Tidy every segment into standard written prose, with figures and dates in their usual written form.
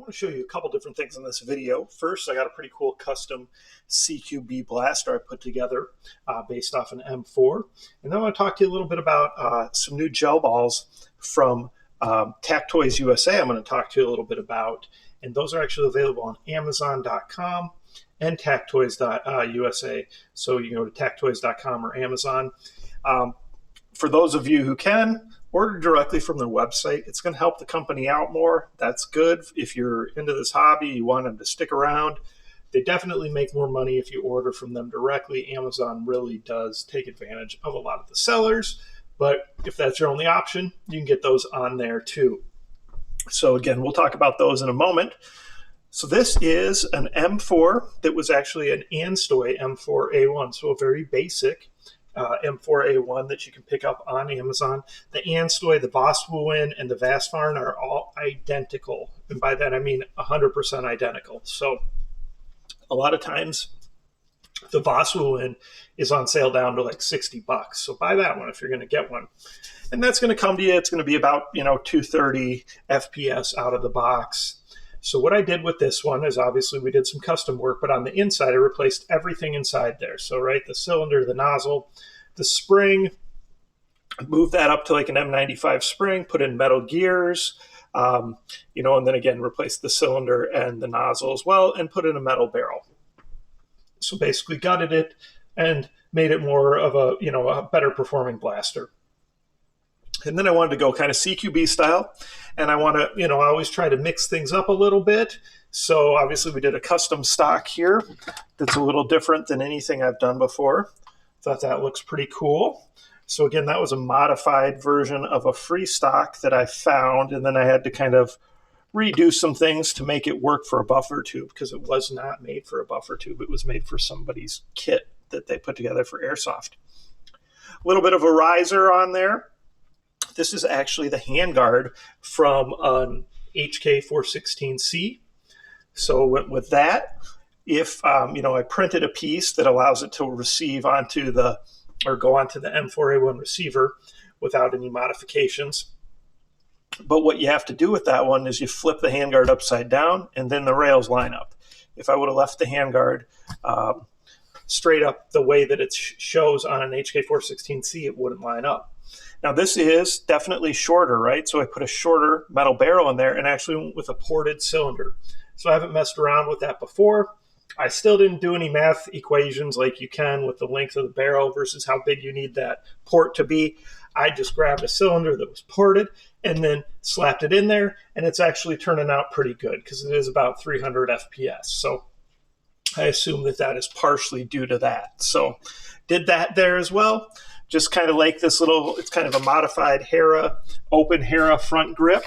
want to show you a couple different things in this video. First, I got a pretty cool custom CQB blaster I put together based off an M4. And then I want to talk to you a little bit about some new gel balls from TACTOYS USA I'm going to talk to you a little bit about. And those are actually available on Amazon.com and TACTOYS.USA. So you can go to TACTOYS.com or Amazon. For those of you who can, order directly from their website. It's going to help the company out more. That's good. If you're into this hobby, you want them to stick around. They definitely make more money if you order from them directly. Amazon really does take advantage of a lot of the sellers, but if that's your only option, you can get those on there too. So again, we'll talk about those in a moment. So this is an M4 that was actually an Anstoy M4a1, so a very basic M4a1 that you can pick up on Amazon. The Anstoy, the Voswuen, and the Voswuen are all identical. And by that I mean 100% identical. So a lot of times the Voswuen is on sale down to like $60. So buy that one if you're going to get one. And that's going to come to you. It's going to be about 230 FPS out of the box. So what I did with this one is obviously we did some custom work, but on the inside I replaced everything inside there. So the cylinder, the nozzle, the spring, moved that up to like an M95 spring, put in metal gears, and then again replaced the cylinder and the nozzle as well, and put in a metal barrel. So basically gutted it and made it more of a better performing blaster. And then I wanted to go kind of CQB style. And I want to, I always try to mix things up a little bit. So obviously we did a custom stock here that's a little different than anything I've done before. Thought that looks pretty cool. So again, that was a modified version of a free stock that I found. And then I had to kind of redo some things to make it work for a buffer tube because it was not made for a buffer tube. It was made for somebody's kit that they put together for airsoft. A little bit of a riser on there. This is actually the handguard from an HK416C. So with that, if I printed a piece that allows it to receive onto go onto the M4a1 receiver without any modifications. But what you have to do with that one is you flip the handguard upside down and then the rails line up. If I would have left the handguard straight up the way that it shows on an HK416C, it wouldn't line up. Now this is definitely shorter, right? So I put a shorter metal barrel in there and actually went with a ported cylinder. So I haven't messed around with that before. I still didn't do any math equations like you can with the length of the barrel versus how big you need that port to be. I just grabbed a cylinder that was ported and then slapped it in there, and it's actually turning out pretty good because it is about 300 FPS. So I assume that is partially due to that. So did that there as well. Just kind of like this it's kind of a modified Hera, open Hera front grip.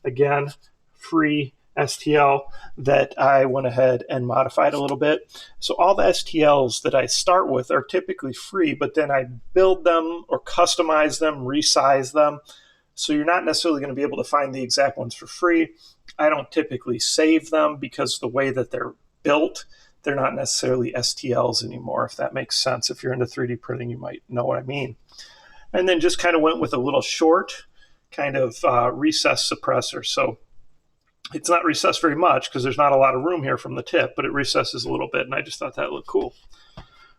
Again, free STL that I went ahead and modified a little bit. So all the STLs that I start with are typically free, but then I build them or customize them, resize them. So you're not necessarily going to be able to find the exact ones for free. I don't typically save them because the way that they're built, they're not necessarily STLs anymore, if that makes sense. If you're into 3D printing, you might know what I mean. And then just kind of went with a little short kind of recessed suppressor. So it's not recessed very much because there's not a lot of room here from the tip, but it recesses a little bit, and I just thought that looked cool.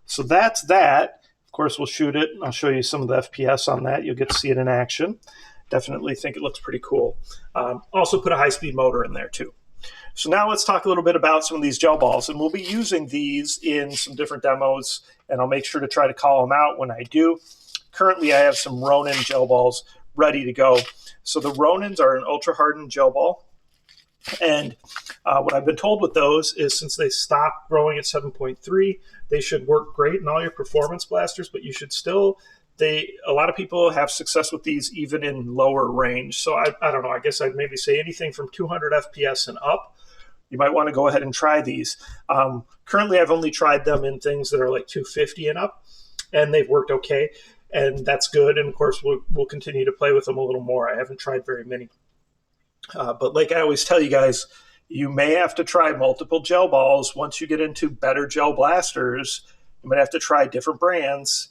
So that's that. Of course, we'll shoot it. I'll show you some of the FPS on that. You'll get to see it in action. Definitely think it looks pretty cool. Also put a high-speed motor in there too. So now let's talk a little bit about some of these gel balls, and we'll be using these in some different demos, and I'll make sure to try to call them out when I do. Currently, I have some Ronin gel balls ready to go. So the Ronins are an ultra-hardened gel ball, and what I've been told with those is since they stopped growing at 7.3, they should work great in all your performance blasters, but you should still... a lot of people have success with these even in lower range. So I don't know, I guess I'd maybe say anything from 200 FPS and up. You might want to go ahead and try these. Currently, I've only tried them in things that are like 250 and up, and they've worked okay, and that's good. And of course, we'll continue to play with them a little more. I haven't tried very many. But like I always tell you guys, you may have to try multiple gel balls. Once you get into better gel blasters, you might have to try different brands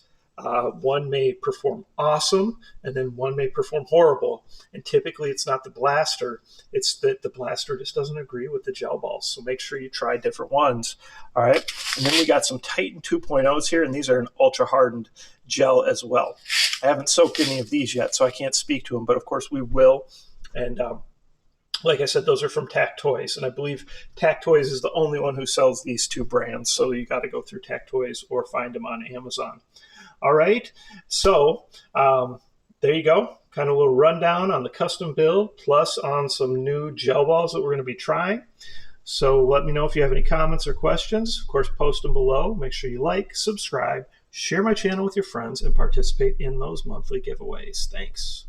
One may perform awesome, and then one may perform horrible. And typically it's not the blaster, it's that the blaster just doesn't agree with the gel balls. So make sure you try different ones. All right. And then we got some Titan 2.0s here, and these are an ultra hardened gel as well. I haven't soaked any of these yet, so I can't speak to them, but of course we will. And like I said, those are from TACTOYS, and I believe TACTOYS is the only one who sells these two brands, so you got to go through TACTOYS or find them on Amazon. All right, so there you go. Kind of a little rundown on the custom build, plus on some new gel balls that we're going to be trying. So let me know if you have any comments or questions. Of course, post them below. Make sure you like, subscribe, share my channel with your friends, and participate in those monthly giveaways. Thanks.